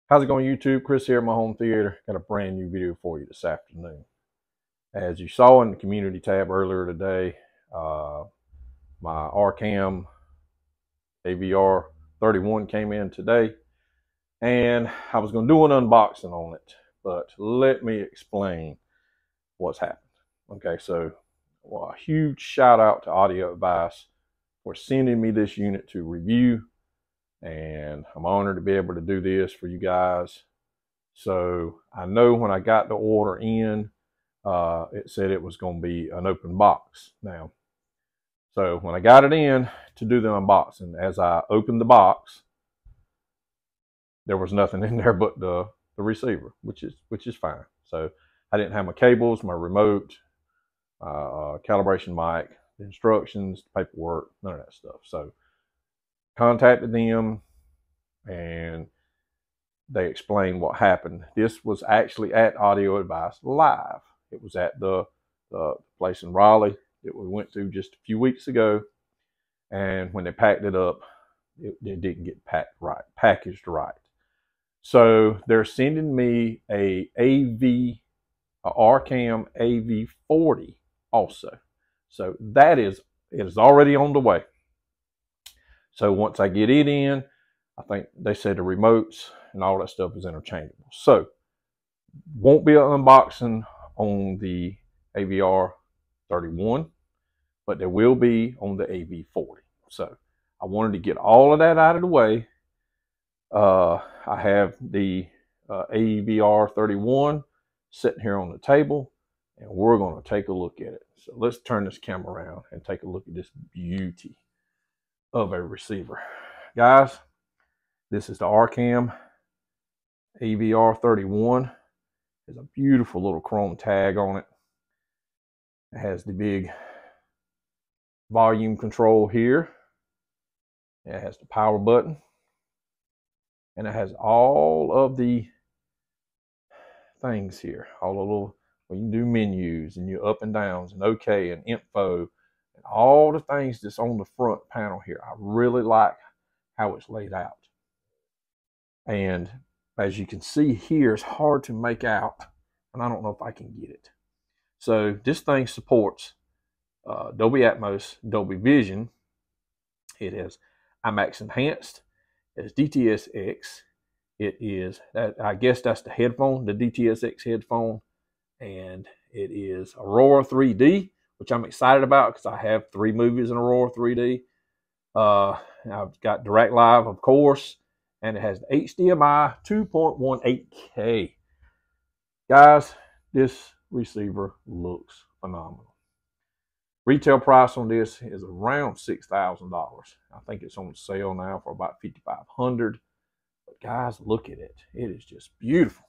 How's it going, YouTube? Chris here at my home theater. Got a brand new video for you this afternoon. As you saw in the community tab earlier today, my Arcam AVR 31 came in today, and I was going to do an unboxing on it, but let me explain what's happened. Okay, so a huge shout out to Audio Advice for sending me this unit to review, and I'm honored to be able to do this for you guys. So I know when I got the order in, it said it was going to be an open box. Now, so when I got it in to do the unboxing, as I opened the box, there was nothing in there but the receiver, which is fine. So I didn't have my cables, my remote, calibration mic, the instructions, paperwork, none of that stuff. So contacted them, and they explained what happened. This was actually at Audio Advice Live. It was at the place in Raleigh that we went to just a few weeks ago. And when they packed it up, it didn't get packaged right. So they're sending me a Arcam AV40 also. So it is already on the way. So once I get it in, I think they said the remotes and all that stuff is interchangeable. So won't be an unboxing on the AVR 31, but there will be on the AV40. So I wanted to get all of that out of the way. I have the AVR 31 sitting here on the table, and we're going to take a look at it. So let's turn this camera around and take a look at this beauty of a receiver. Guys, this is the Arcam AVR 31. There's a beautiful little chrome tag on it. It has the big volume control here. It has the power button. And it has all of the things here. All the little, well, you can do menus and your up and downs and OK and info. And all the things that's on the front panel here. I really like how it's laid out. And as you can see here, it's hard to make out, and I don't know if I can get it. So this thing supports Dolby Atmos, Dolby Vision. It has IMAX Enhanced. It has DTS:X. It is, I guess that's the headphone, the DTS:X headphone. And it is Aurora 3D, which I'm excited about because I have 3 movies in Aurora 3D. I've got Direct Live, of course. And it has the HDMI 2.18K. Guys, this receiver looks phenomenal. Retail price on this is around $6,000. I think it's on sale now for about $5,500. But guys, look at it. It is just beautiful.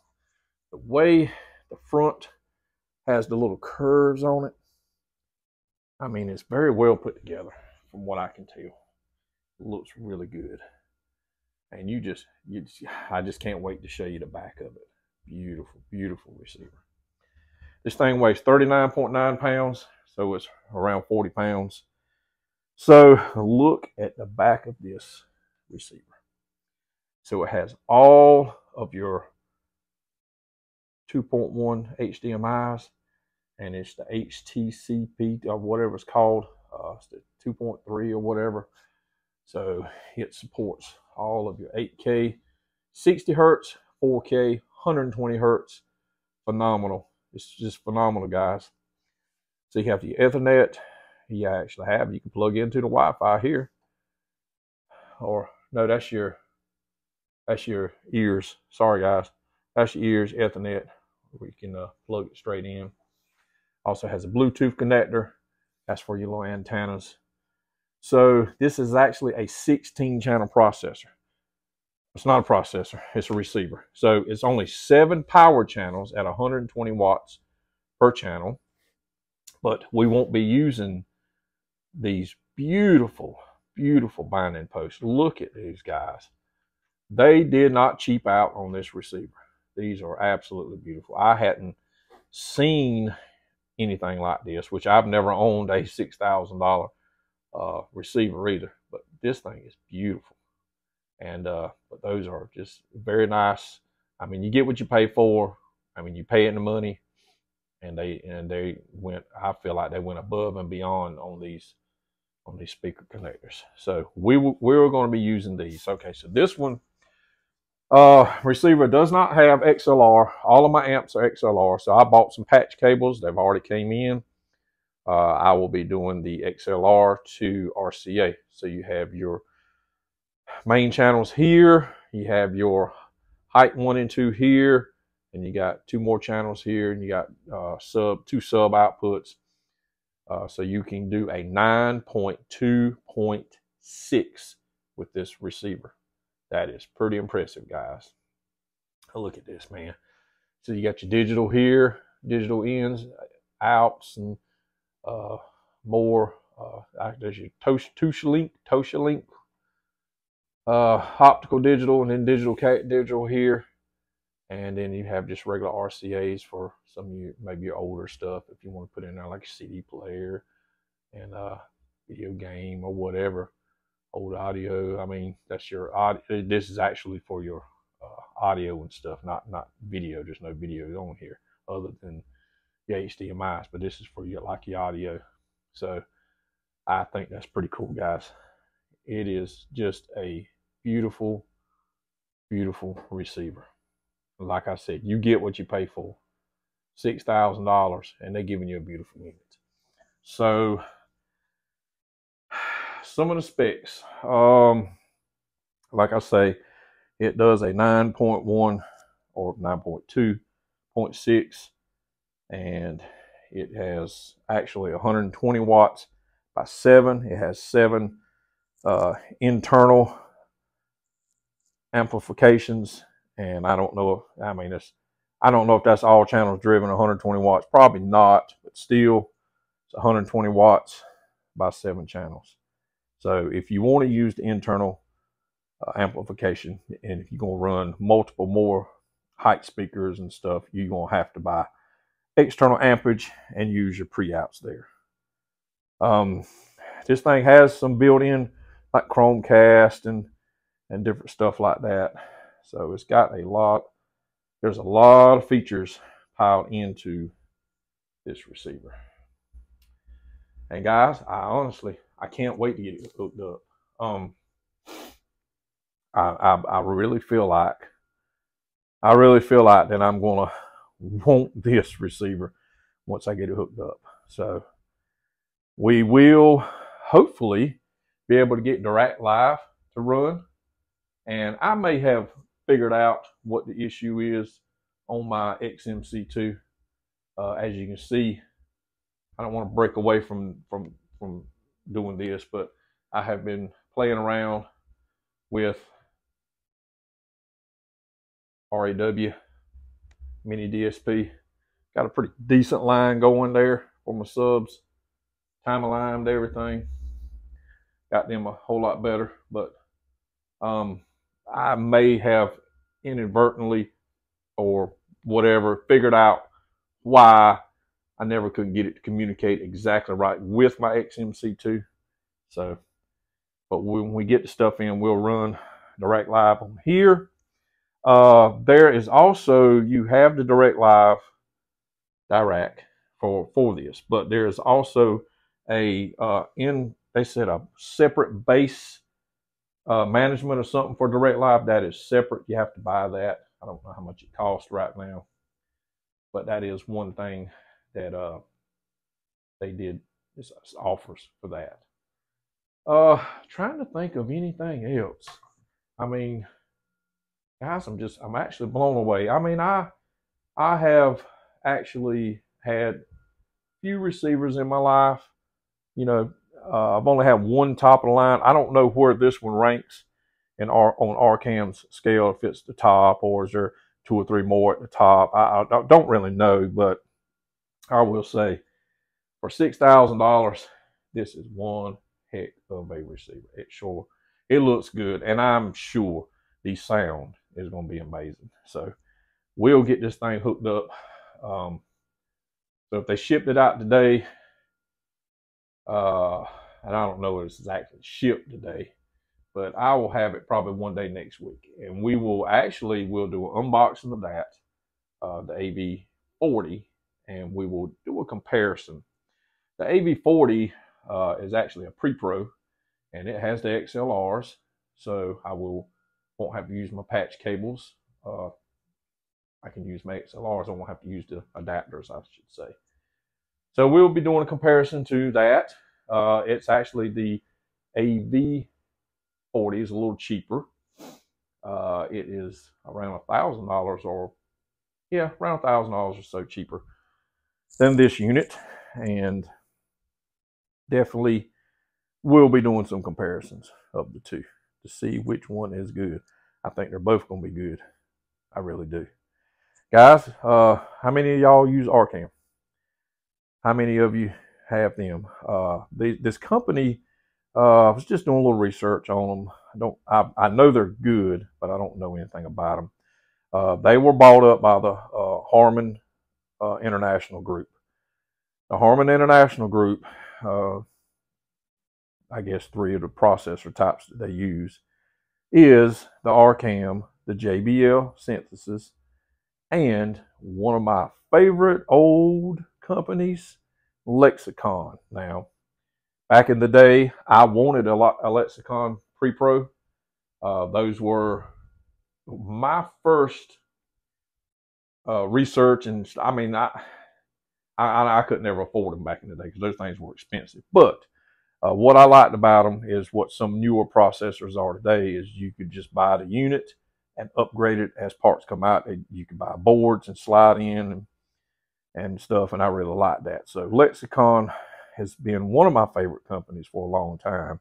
The way the front has the little curves on it, I mean, it's very well put together from what I can tell. It looks really good. And I just can't wait to show you the back of it. Beautiful, beautiful receiver. This thing weighs 39.9 pounds, so it's around 40 pounds. So look at the back of this receiver. So it has all of your 2.1 HDMIs, and it's the HTCP or whatever it's called. It's the 2.3 or whatever. So it supports all of your 8K, 60 hertz, 4K, 120 hertz. Phenomenal. It's just phenomenal, guys. So you have the Ethernet. You actually have, you can plug into the Wi-Fi here. Or no, that's your ears. Sorry, guys. That's your ears, Ethernet, where you can plug it straight in. Also has a Bluetooth connector. That's for your little antennas. So this is actually a 16-channel processor. It's not a processor, it's a receiver. So it's only 7 power channels at 120 watts per channel. But we won't be using these beautiful, beautiful binding posts. Look at these guys. They did not cheap out on this receiver. These are absolutely beautiful. I hadn't seen anything like this, which I've never owned a $6,000 receiver either, but this thing is beautiful. And but those are just very nice I mean, you get what you pay for. I mean, you pay in the money, and they went. I feel like they went above and beyond on these speaker connectors. So we're going to be using these. Okay, so this one receiver does not have XLR. All of my amps are XLR, so I bought some patch cables. They've already came in. I will be doing the XLR to RCA. So you have your main channels here. You have your height 1 and 2 here, and you got 2 more channels here, and you got two sub outputs. So you can do a 9.2.6 with this receiver. That is pretty impressive, guys. Look at this, man. So you got your digital here, digital ins, outs, and more. There's your Tosha-Link, optical digital, and then digital here. And then you have just regular RCAs for some of you, maybe your older stuff, if you want to put in there like a CD player and video game or whatever, old audio. I mean, that's your audio. This is actually for your audio and stuff, not video. There's no video on here other than the HDMIs, but this is for your audio. So I think that's pretty cool, guys. It is just a beautiful, beautiful receiver. Like I said, you get what you pay for. $6,000, and they're giving you a beautiful unit. So some of the specs, like I say, it does a 9.1 or 9.2.6, and it has actually 120 watts by 7. It has 7 internal amplifications, and I don't know. I mean, I don't know if that's all channels driven 120 watts. Probably not, but still, it's 120 watts by 7 channels. So if you want to use the internal amplification, and if you're going to run multiple more height speakers and stuff, you're going to have to buy external ampage and use your pre-outs there. This thing has some built-in like Chromecast and different stuff like that. So it's got there's a lot of features piled into this receiver. And guys, I can't wait to get it hooked up. I really feel like that I'm gonna want this receiver once I get it hooked up. So we will hopefully be able to get Direct Live to run, and I may have figured out what the issue is on my XMC2. As you can see, I don't want to break away from doing this, but I have been playing around with RAW Mini DSP. Got a pretty decent line going there for my subs. Time aligned everything. Got them a whole lot better, but I may have inadvertently or whatever figured out why I never could get it to communicate exactly right with my XMC2. So, but when we get the stuff in, we'll run Direct Live on here. There is also, you have the Direct Live direct for this, but there's also they said a separate base management or something for Direct Live. That is separate. You have to buy that. I don't know how much it costs right now, but that is one thing that they did. This offers for that. Trying to think of anything else. I mean, guys, I'm actually blown away. I mean, I have actually had few receivers in my life. You know, I've only had one top of the line. I don't know where this one ranks on Arcam's scale, if it's the top or is there 2 or 3 more at the top. I don't really know, but I will say for $6,000, this is one heck of a receiver. It looks good, and I'm sure the sound is going to be amazing. So we'll get this thing hooked up. So if they shipped it out today, and I don't know if it's actually shipped today, but I will have it probably one day next week. And we'll do an unboxing of that, the AV40, and we will do a comparison. The AV40 is actually a pre-pro, and it has the XLRs, so I won't have to use my patch cables. I can use my XLRs. I won't have to use the adapters, I should say. So we'll be doing a comparison to that. It's actually the AV40 is a little cheaper. It is around $1,000 or around $1,000 or so cheaper than this unit, and definitely we'll be doing some comparisons of the two to see which one is good. I think they're both going to be good. I really do. Guys, how many of y'all use Arcam? How many of you have them? This company, I was just doing a little research on them. I know they're good, but I don't know anything about them. They were bought up by the Harman International Group. The Harman International Group, I guess 3 of the processor types that they use is the Arcam, the JBL Synthesis, and one of my favorite old companies, Lexicon. Now, back in the day, I wanted a Lexicon Pre-Pro. Those were my first research, and I mean, I could never afford them back in the day because those things were expensive. But what I liked about them is what some newer processors are today is you could just buy the unit and upgrade it as parts come out. You can buy boards and slide in and stuff, and I really like that. So Lexicon has been one of my favorite companies for a long time,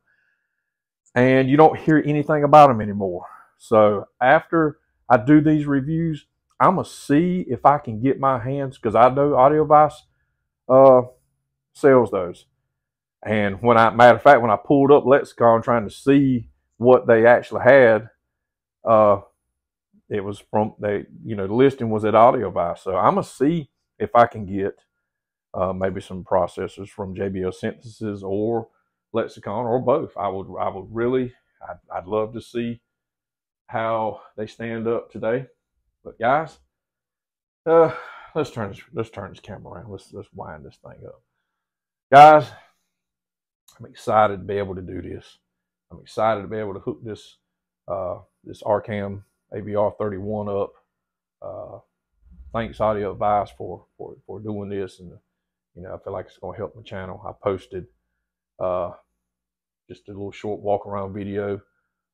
and you don't hear anything about them anymore. So after I do these reviews, I'm gonna see if I can get my hands, because I know AudioVice sells those. And matter of fact, when I pulled up Lexicon trying to see what they actually had, it was from the listing was at AudioVice. So I'm gonna see if I can get maybe some processors from JBL Synthesis or Lexicon or both. I'd love to see how they stand up today. But guys, let's turn this camera around. Let's wind this thing up, guys. I'm excited to be able to do this. I'm excited to be able to hook this this Arcam AVR31 up. Thanks AudioVice for doing this, and I feel like it's going to help my channel. I posted just a little short walk around video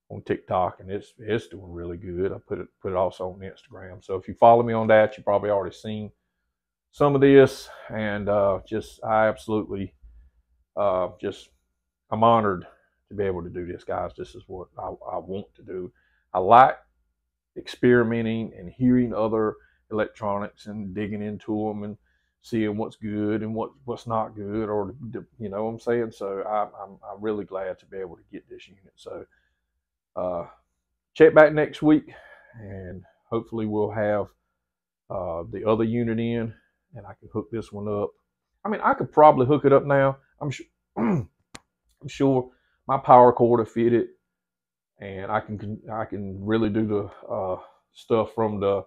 on TikTok, and it's doing really good. I put it also on Instagram. So if you follow me on that, you probably already seen some of this, and I absolutely I'm honored to be able to do this, guys. This is what I want to do. I like experimenting and hearing other electronics and digging into them and seeing what's good and what's not good, or you know what I'm saying. So I'm really glad to be able to get this unit. So check back next week, and hopefully we'll have the other unit in, and I can hook this one up. I mean, I could probably hook it up now. I'm sure my power cord will fit it, and I can really do the stuff from the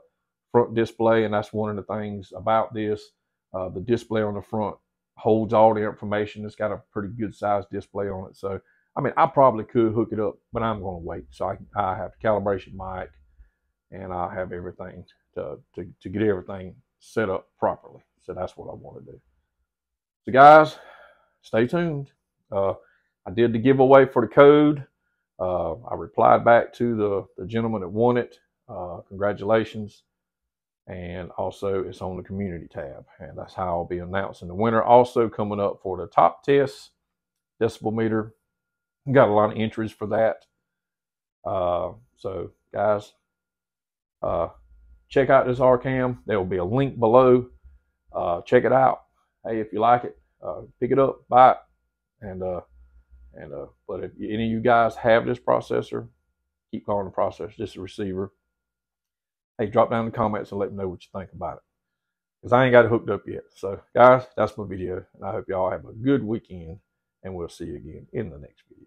front display. And that's one of the things about this. The display on the front holds all the information. It's got a pretty good sized display on it. So I mean, I probably could hook it up, but I'm going to wait. So I have the calibration mic, and I have everything to get everything set up properly. So that's what I want to do. So guys, stay tuned. I did the giveaway for the code. I replied back to the gentleman that won it. Congratulations. And also it's on the community tab, and that's how I'll be announcing the winner. Also coming up for the top test decibel meter. Got a lot of entries for that. So guys, check out this Arcam. There will be a link below. Check it out. Hey, if you like it, pick it up, buy it. But if any of you guys have this processor, keep calling the processor, just a receiver. Hey, drop down in the comments and let me know what you think about it, because I ain't got it hooked up yet. So guys, that's my video, and I hope y'all have a good weekend, and we'll see you again in the next video.